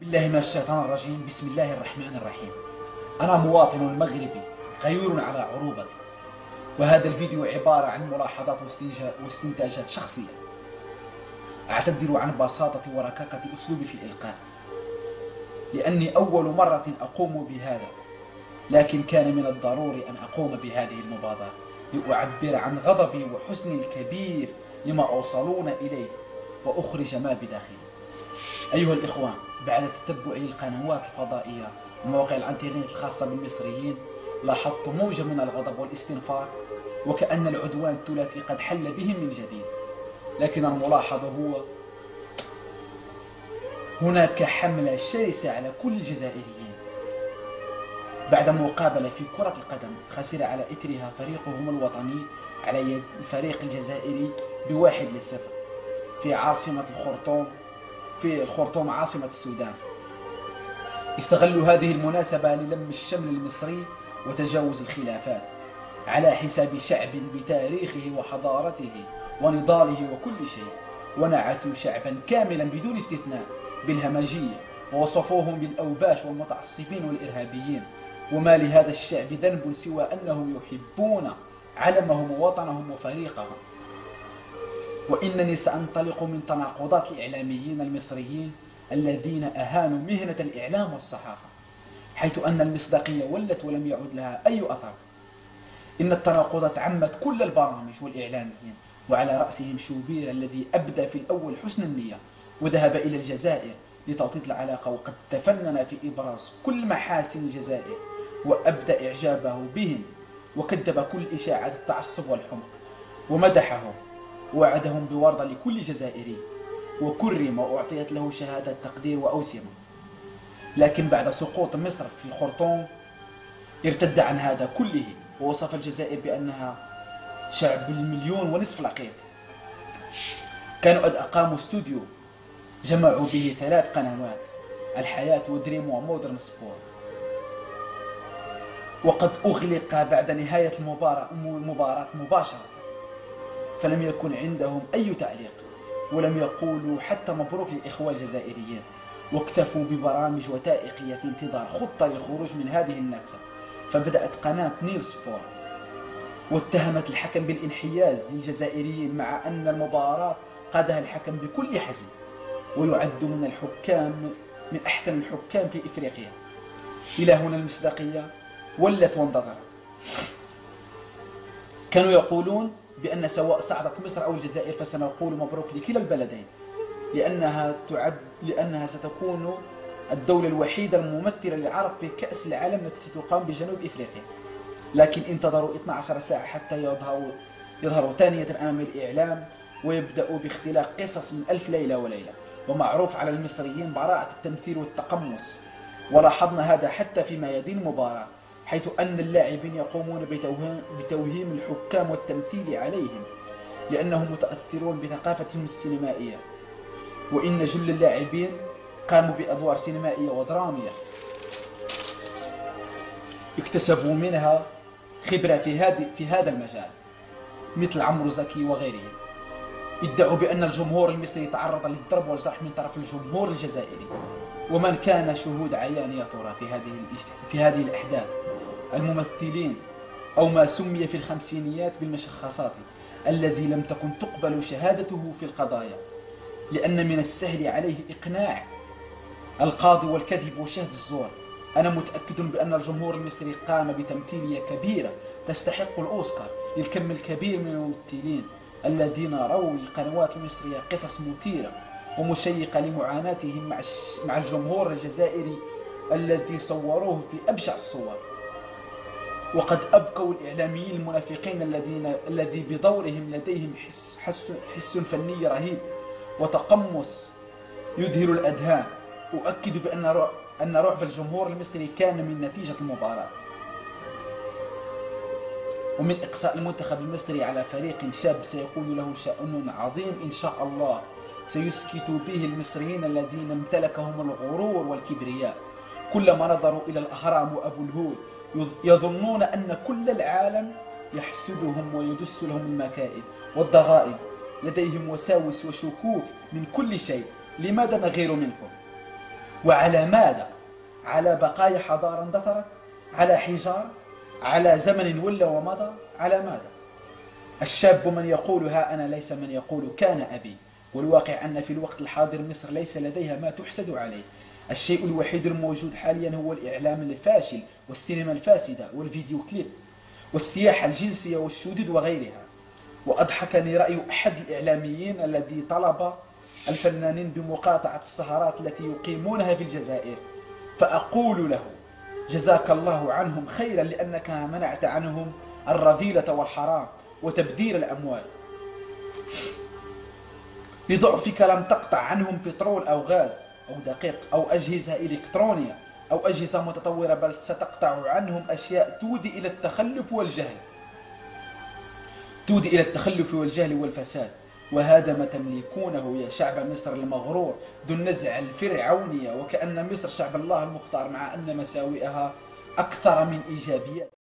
بالله من الشيطان الرجيم. بسم الله الرحمن الرحيم. أنا مواطن مغربي غيور على عروبتي، وهذا الفيديو عبارة عن ملاحظات واستنتاجات شخصية. أعتذر عن بساطة وركاكة أسلوبي في الإلقاء، لأني أول مرة أقوم بهذا، لكن كان من الضروري أن أقوم بهذه المبادرة لأعبر عن غضبي وحزني الكبير لما أوصلون إليه وأخرج ما بداخلي. أيها الإخوان، بعد تتبعي القنوات الفضائية ومواقع الانترنت الخاصة بالمصريين، لاحظت موجة من الغضب والاستنفار، وكأن العدوان الثلاثي قد حل بهم من جديد. لكن الملاحظ هو هناك حملة شرسة على كل الجزائريين. بعد مقابلة في كرة القدم خسر على إثرها فريقهم الوطني على يد الفريق الجزائري ب1-0 في عاصمة الخرطوم عاصمة السودان، استغلوا هذه المناسبة للم الشمل المصري وتجاوز الخلافات على حساب شعب بتاريخه وحضارته ونضاله وكل شيء، ونعتوا شعبا كاملا بدون استثناء بالهمجية، ووصفوهم بالأوباش والمتعصبين والإرهابيين. وما لهذا الشعب ذنب سوى أنهم يحبون علمهم ووطنهم وفريقهم. وإنني سأنطلق من تناقضات الإعلاميين المصريين الذين أهانوا مهنة الإعلام والصحافة، حيث أن المصداقية ولت ولم يعد لها أي أثر. إن التناقضات عمت كل البرامج والإعلاميين، وعلى رأسهم شوبير الذي أبدى في الأول حسن النية وذهب إلى الجزائر لتوطيد العلاقة، وقد تفنن في إبراز كل محاسن الجزائر وأبدى إعجابه بهم، وكذب كل إشاعات التعصب والحمق ومدحهم، ووعدهم بوردة لكل جزائري، وكرم وأعطيت له شهادة تقدير وأوسمة. لكن بعد سقوط مصر في الخرطوم ارتد عن هذا كله، ووصف الجزائر بأنها شعب 1.5 مليون لقيط. كانوا قد أقاموا استوديو جمعوا به 3 قنوات: الحياة ودريم ومودرن سبور، وقد أغلق بعد نهاية المباراة مباشرة، فلم يكن عندهم أي تعليق، ولم يقولوا حتى مبروك للإخوة الجزائريين، واكتفوا ببرامج وثائقية في انتظار خطة للخروج من هذه النكسة. فبدأت قناة نيل سبور واتهمت الحكم بالانحياز للجزائريين، مع أن المباراة قادها الحكم بكل حزم، ويعد من أحسن الحكام في إفريقيا. إلى هنا المصداقية ولت وانتظرت. كانوا يقولون بأن سواء صعدت مصر أو الجزائر فسنقول مبروك لكلا البلدين، لأنها ستكون الدولة الوحيدة الممثلة للعرب في كأس العالم التي ستقام بجنوب إفريقيا. لكن انتظروا 12 ساعة حتى يظهروا ثانية أمام الإعلام، ويبدأوا باختلاق قصص من 1000 ليلة وليلة. ومعروف على المصريين براعة التمثيل والتقمص، ولاحظنا هذا حتى فيما يدين المباراة، حيث أن اللاعبين يقومون بتوهيم الحكام والتمثيل عليهم لأنهم متأثرون بثقافتهم السينمائية. وإن جل اللاعبين قاموا بأدوار سينمائية ودرامية اكتسبوا منها خبرة في هذا المجال، مثل عمرو زكي وغيرهم. ادعوا بأن الجمهور المصري تعرض للضرب والجرح من طرف الجمهور الجزائري. ومن كان شهود عيان يا ترى في هذه الأحداث؟ الممثلين، أو ما سمي في الخمسينيات بالمشخصات، الذي لم تكن تقبل شهادته في القضايا، لأن من السهل عليه إقناع القاضي والكذب وشهد الزور. أنا متأكد بأن الجمهور المصري قام بتمثيلية كبيرة تستحق الأوسكار للكم الكبير من الممثلين الذين رووا للقنوات المصرية قصص مثيرة ومشيقة لمعاناتهم مع الجمهور الجزائري الذي صوروه في أبشع الصور. وقد أبقوا الإعلاميين المنافقين الذي بدورهم لديهم حس فني رهيب وتقمص يذهل الأذهان. أؤكد بأن رعب الجمهور المصري كان من نتيجة المباراة، ومن إقصاء المنتخب المصري على فريق شاب سيكون له شأن عظيم إن شاء الله، سيسكت به المصريين الذين امتلكهم الغرور والكبرياء. كلما نظروا إلى الأهرام وأبو الهول يظنون أن كل العالم يحسدهم ويدس لهم المكائد والضغائن. لديهم وساوس وشكوك من كل شيء. لماذا نغير منكم؟ وعلى ماذا؟ على بقايا حضارة اندثرت؟ على حجار؟ على زمن ولى ومضى؟ على ماذا؟ الشاب من يقول ها أنا ليس من يقول كان أبي. والواقع أن في الوقت الحاضر مصر ليس لديها ما تحسد عليه. الشيء الوحيد الموجود حاليا هو الإعلام الفاشل والسينما الفاسدة والفيديو كليب والسياحة الجنسية والشذوذ وغيرها. وأضحكني رأي أحد الإعلاميين الذي طلب الفنانين بمقاطعة السهرات التي يقيمونها في الجزائر، فأقول له جزاك الله عنهم خيرا لأنك منعت عنهم الرذيلة والحرام وتبذير الأموال. لضعفك لم تقطع عنهم بترول أو غاز أو دقيق أو أجهزة إلكترونية أو أجهزة متطورة، بل ستقطع عنهم أشياء تودي إلى التخلف والجهل، تودي إلى التخلف والجهل والفساد. وهذا ما تملكونه يا شعب مصر المغرور ذو النزعة الفرعونية، وكأن مصر شعب الله المختار مع أن مساوئها أكثر من إيجابيات.